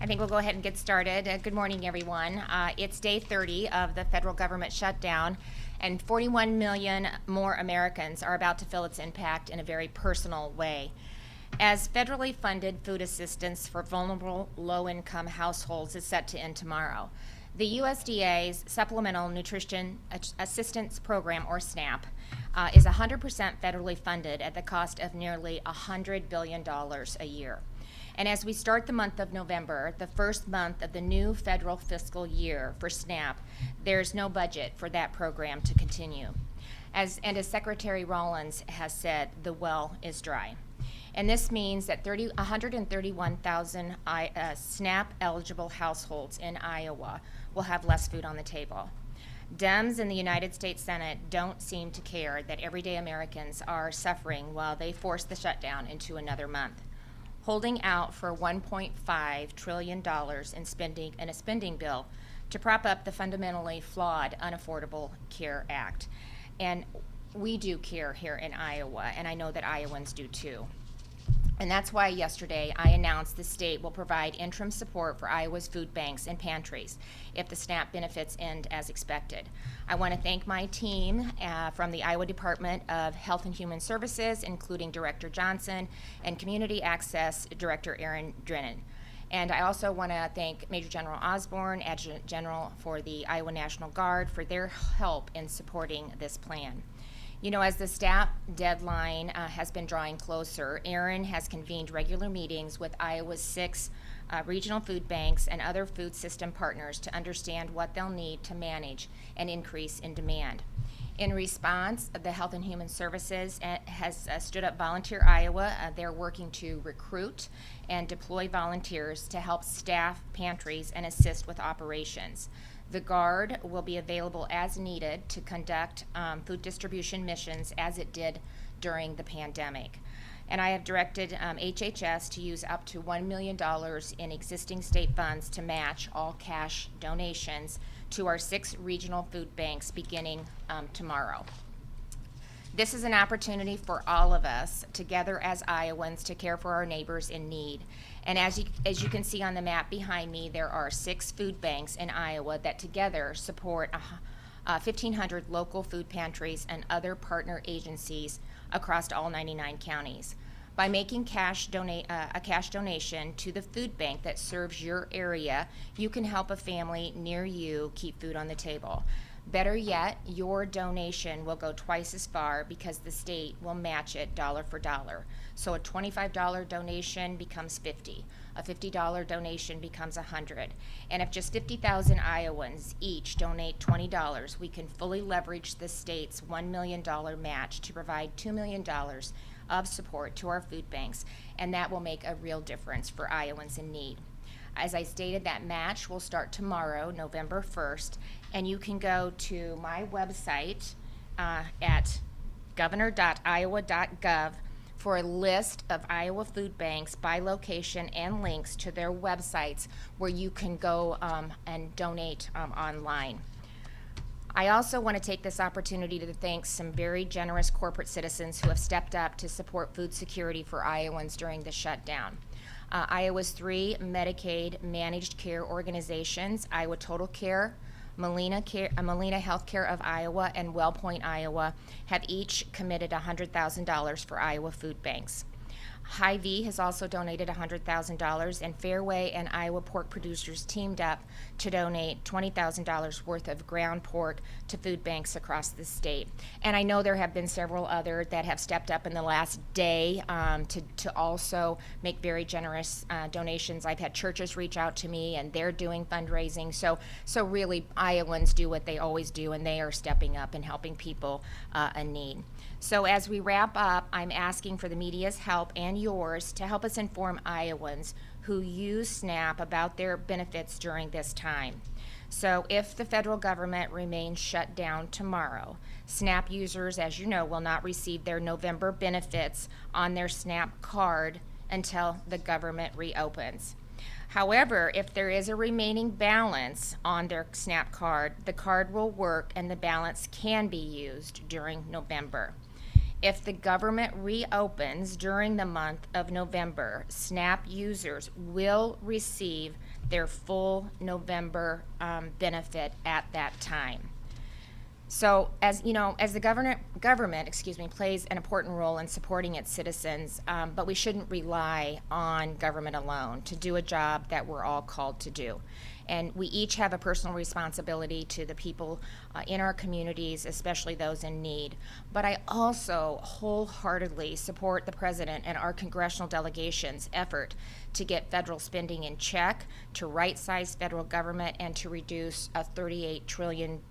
I think we'll go ahead and get started. Good morning, everyone. It's day 30 of the federal government shutdown, and 41 million more Americans are about to feel its impact in a very personal way. As federally funded food assistance for vulnerable low-income households is set to end tomorrow, the USDA's Supplemental Nutrition Assistance Program, or SNAP, is 100% federally funded at the cost of nearly $100 billion a year. And as we start the month of November, the first month of the new federal fiscal year for SNAP, there's no budget for that program to continue. As Secretary Rollins has said, the well is dry. And this means that 131,000 SNAP-eligible households in Iowa will have less food on the table. Dems in the United States Senate don't seem to care that everyday Americans are suffering while they force the shutdown into another month, holding out for $1.5 trillion in a spending bill to prop up the fundamentally flawed Unaffordable Care Act. And we do care here in Iowa, and I know that Iowans do too. And that's why yesterday I announced the state will provide interim support for Iowa's food banks and pantries if the SNAP benefits end as expected. I want to thank my team from the Iowa Department of Health and Human Services, including Director Johnson and Community Access Director Aaron Drennan. And I also want to thank Major General Osborne, Adjutant General for the Iowa National Guard, for their help in supporting this plan. You know, as the SNAP deadline has been drawing closer, Aaron has convened regular meetings with Iowa's 6 regional food banks and other food system partners to understand what they'll need to manage an increase in demand. In response, the Health and Human Services has stood up Volunteer Iowa. They're working to recruit and deploy volunteers to help staff pantries and assist with operations. The Guard will be available as needed to conduct food distribution missions as it did during the pandemic. And I have directed HHS to use up to $1 million in existing state funds to match all cash donations to our 6 regional food banks beginning tomorrow. This is an opportunity for all of us together as Iowans to care for our neighbors in need. And as you can see on the map behind me, there are 6 food banks in Iowa that together support 1,500 local food pantries and other partner agencies across all 99 counties. By making a cash donation to the food bank that serves your area, you can help a family near you keep food on the table. Better yet, your donation will go twice as far because the state will match it dollar for dollar. So a $25 donation becomes $50. A $50 donation becomes $100. And if just 50,000 Iowans each donate $20, we can fully leverage the state's $1 million match to provide $2 million of support to our food banks, and that will make a real difference for Iowans in need. As I stated, that match will start tomorrow, November 1st, and you can go to my website at governor.iowa.gov for a list of Iowa food banks by location and links to their websites where you can go and donate online. I also want to take this opportunity to thank some very generous corporate citizens who have stepped up to support food security for Iowans during the shutdown. Iowa's 3 Medicaid managed care organizations, Iowa Total Care, Molina Healthcare of Iowa, and WellPoint Iowa, have each committed $100,000 for Iowa food banks. Hy-Vee has also donated $100,000, and Fairway and Iowa pork producers teamed up to donate $20,000 worth of ground pork to food banks across the state. And I know there have been several others that have stepped up in the last day to also make very generous donations. I've had churches reach out to me, and they're doing fundraising. So really, Iowans do what they always do, and they are stepping up and helping people in need. So as we wrap up, I'm asking for the media's help and yours to help us inform Iowans who use SNAP about their benefits during this time. So if the federal government remains shut down tomorrow, SNAP users, as you know, will not receive their November benefits on their SNAP card until the government reopens. However, if there is a remaining balance on their SNAP card, the card will work and the balance can be used during November. If the government reopens during the month of November, SNAP users will receive their full November benefit at that time. So, as you know, as the government, plays an important role in supporting its citizens, but we shouldn't rely on government alone to do a job that we're all called to do. And we each have a personal responsibility to the people in our communities, especially those in need. But I also wholeheartedly support the President and our congressional delegation's effort to get federal spending in check, to right-size federal government, and to reduce a $38 trillion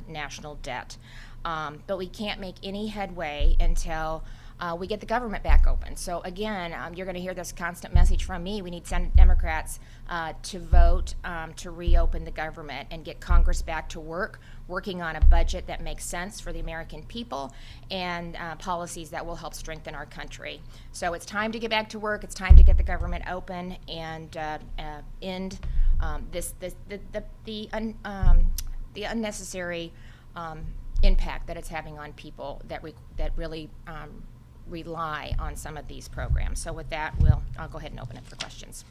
national debt. But we can't make any headway until we get the government back open. So again, you're going to hear this constant message from me. We need Senate Democrats to vote to reopen the government and get Congress back to work, working on a budget that makes sense for the American people and policies that will help strengthen our country. So it's time to get back to work. It's time to get the government open and end the unnecessary impact that it's having on people that really rely on some of these programs. So with that, I'll go ahead and open it for questions.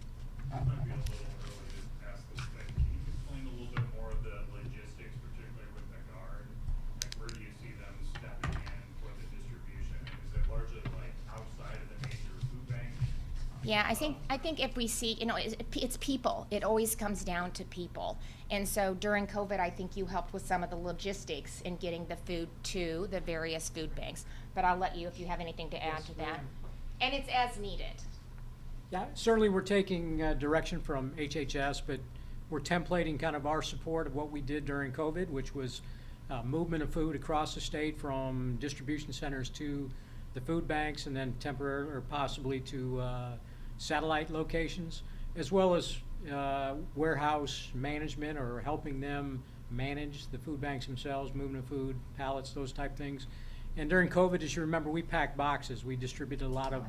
It might be a little early to ask this, but can you explain a little bit more of the logistics, particularly with the guard? Like, where do you see them stepping in for the distribution? And is it largely like outside of the major food banks? Yeah, I think if we see, it's people. It always comes down to people. And so during COVID, I think you helped with some of the logistics in getting the food to the various food banks. But I'll let you, if you have anything to add to that. And it's as needed. Yeah, certainly we're taking direction from HHS, but we're templating kind of our support of what we did during COVID, which was movement of food across the state from distribution centers to the food banks, and then temporary or possibly to satellite locations, as well as warehouse management or helping them manage the food banks themselves, movement of food, pallets, those type things. And during COVID, as you remember, we packed boxes. We distributed a lot of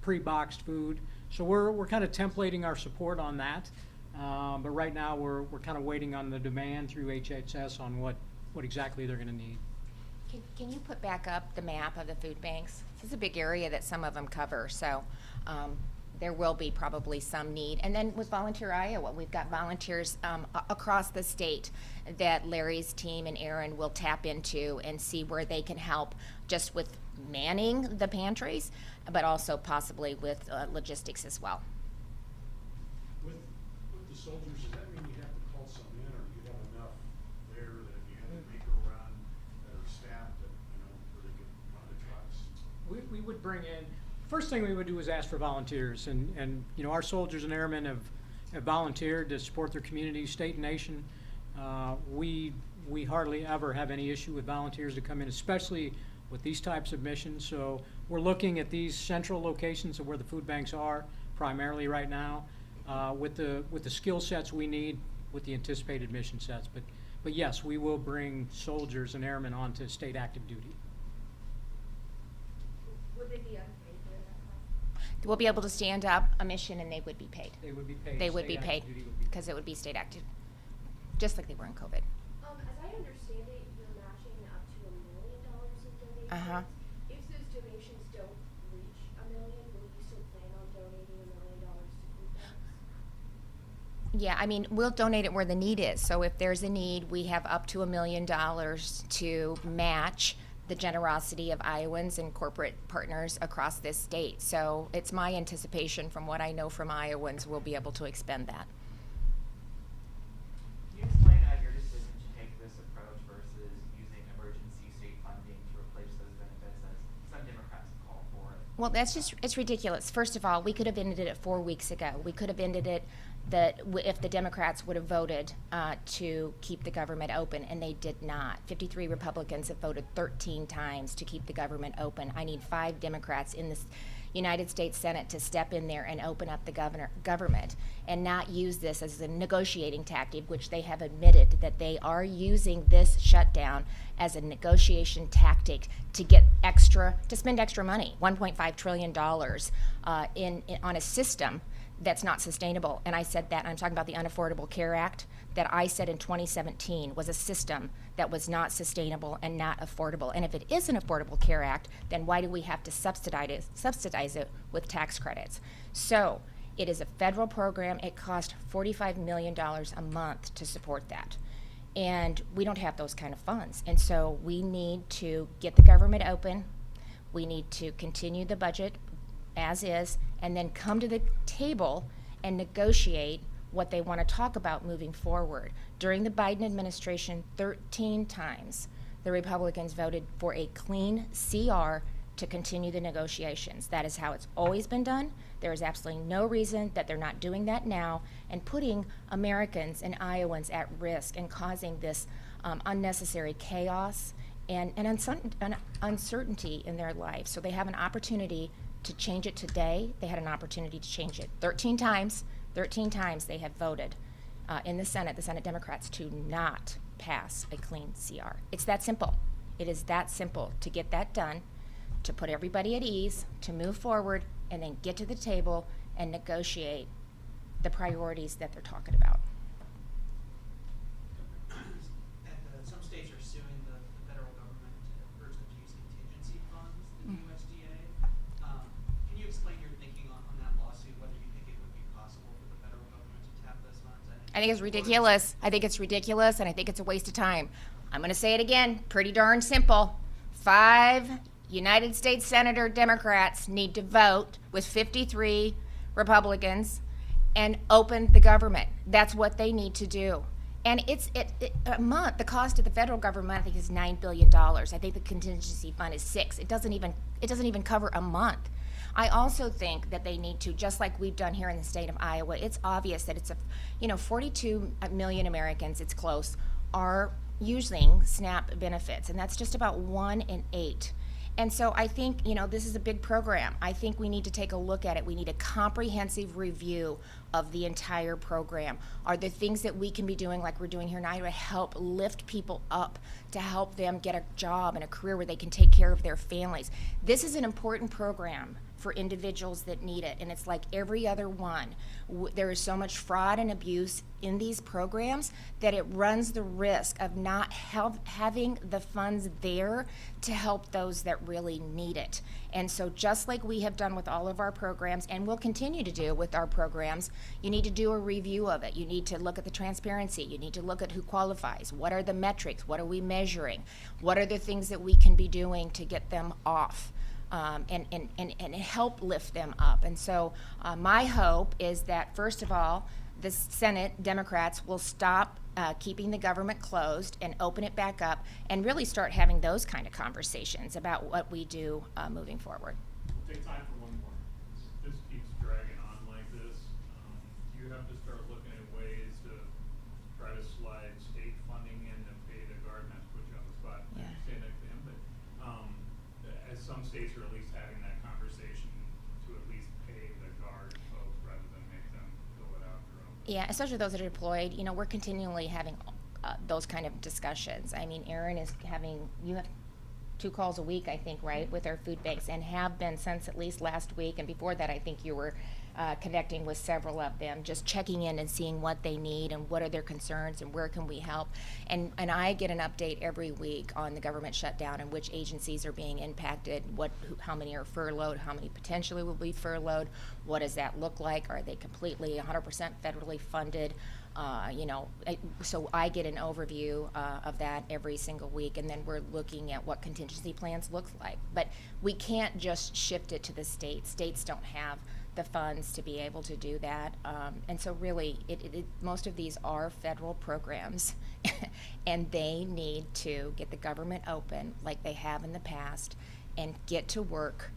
pre-boxed food. So we're kind of templating our support on that. But right now we're kind of waiting on the demand through HHS on what exactly they're going to need. Can you put back up the map of the food banks? This is a big area that some of them cover, so there will be probably some need. And then with Volunteer Iowa, we've got volunteers across the state that Larry's team and Aaron will tap into and see where they can help just with manning the pantries, but also possibly with logistics as well. With the soldiers, does that mean you have to call some in, or do you have enough there that if you had to make a run that are staffed, that, where they could run the trucks? We would bring in, first thing we would do is ask for volunteers, and our soldiers and airmen have volunteered to support their communities, state and nation. We hardly ever have any issue with volunteers to come in, especially with these types of missions. So we're looking at these central locations of where the food banks are primarily right now, with the skill sets we need with the anticipated mission sets. But yes, we will bring soldiers and airmen onto state active duty. Would they be unpaid during that time? We'll be able to stand up a mission and they would be paid. They would be paid. They would be State paid active duty would be because it would be state active, just like they were in COVID. As I understand it, you're matching up to $1 million in donations. Uh-huh. If those donations don't reach $1 million, will you still plan on donating $1 million to food banks? Yeah, I mean, we'll donate it where the need is. So if there's a need, we have up to $1 million to match the generosity of Iowans and corporate partners across this state. So it's my anticipation, from what I know from Iowans, we'll be able to expend that. Can you explain your decision to take this approach versus using emergency state funding to replace those benefits, as some Democrats have called for it? Well, it's ridiculous. First of all, we could have ended it 4 weeks ago. We could have ended it if the Democrats would have voted to keep the government open, and they did not. 53 Republicans have voted 13 times to keep the government open. I need 5 Democrats in the United States Senate to step in there and open up the government and not use this as a negotiating tactic, which they have admitted that they are using this shutdown as a negotiation tactic to spend extra money, $1.5 trillion on a system that's not sustainable. And I said that, I'm talking about the Unaffordable Care Act, that I said in 2017 was a system that was not sustainable and not affordable. And if it is an Affordable Care Act, then why do we have to subsidize it with tax credits? So it is a federal program. It cost $45 million a month to support that. And we don't have those kind of funds. And so we need to get the government open. We need to continue the budget as is, and then come to the table and negotiate what they want to talk about moving forward. During the Biden administration, 13 times the Republicans voted for a clean CR to continue the negotiations. That is how it's always been done. There is absolutely no reason that they're not doing that now and putting Americans and Iowans at risk and causing this unnecessary chaos and uncertainty in their life. So they have an opportunity to change it today. They had an opportunity to change it 13 times. 13 times they have voted in the Senate Democrats, to not pass a clean CR. It's that simple. It is that simple to get that done, to put everybody at ease, to move forward, and then get to the table and negotiate the priorities that they're talking about. And some states are suing the federal government to urge them to use contingency funds, the USDA. Can you explain your thinking on that lawsuit, whether you think it would be possible for the federal government to tap those funds? I think it's ridiculous. I think it's ridiculous, and I think it's a waste of time. I'm going to say it again, pretty darn simple. 5 United States Senator Democrats need to vote with 53 Republicans and open the government. That's what they need to do. And it's a month. The cost of the federal government, I think, is $9 billion. I think the contingency fund is $6 billion. It doesn't even cover a month. I also think that they need to, just like we've done here in the state of Iowa, it's obvious that it's 42 million Americans, it's close, are using SNAP benefits, and that's just about 1 in 8. And so I think, this is a big program. I think we need to take a look at it. We need a comprehensive review of the entire program. Are there things that we can be doing, like we're doing here in Iowa, to help lift people up, to help them get a job and a career where they can take care of their families? This is an important program for individuals that need it, and it's like every other one. There is so much fraud and abuse in these programs that it runs the risk of not having the funds there to help those that really need it. And so just like we have done with all of our programs, and will continue to do with our programs, you need to do a review of it. You need to look at the transparency. You need to look at who qualifies. What are the metrics? What are we measuring? What are the things that we can be doing to get them off? And help lift them up. And so my hope is that, first of all, the Senate Democrats will stop keeping the government closed and open it back up and really start having those kind of conversations about what we do moving forward. We'll take time for one more. This keeps dragging on like this. You have to start looking at ways to try to slide state funding in to pay the guard, not to put you on the spot. Yeah. Say that to him, but as some states are at least having that conversation to at least pay the guard folks rather than make them fill it out their own. Yeah, especially those that are deployed. We're continually having those kind of discussions. I mean, Erin is you have 2 calls a week, I think, right, with our food banks, and have been since at least last week. And before that, I think you were connecting with several of them, just checking in and seeing what they need and what are their concerns and where can we help. And I get an update every week on the government shutdown and which agencies are being impacted, how many are furloughed, how many potentially will be furloughed, what does that look like, are they completely 100% federally funded? So I get an overview of that every single week, and then we're looking at what contingency plans look like. But we can't just shift it to the states. States don't have the funds to be able to do that. And so really, most of these are federal programs, and they need to get the government open like they have in the past and get to work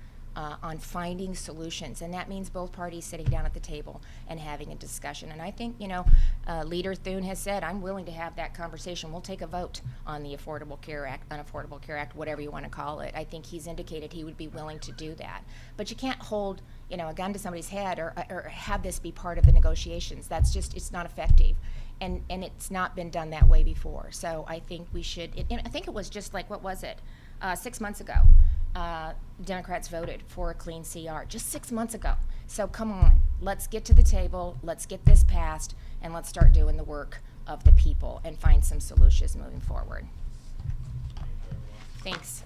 on finding solutions. And that means both parties sitting down at the table and having a discussion. And I think, Leader Thune has said, I'm willing to have that conversation. We'll take a vote on the Affordable Care Act, Unaffordable Care Act, whatever you want to call it. I think he's indicated he would be willing to do that. But you can't hold, a gun to somebody's head or have this be part of the negotiations. That's just, it's not effective. And it's not been done that way before. So I think we should, I think it was just like, what was it, 6 months ago. Democrats voted for a clean CR just 6 months ago. So come on, let's get to the table, let's get this passed, and let's start doing the work of the people and find some solutions moving forward. Thanks.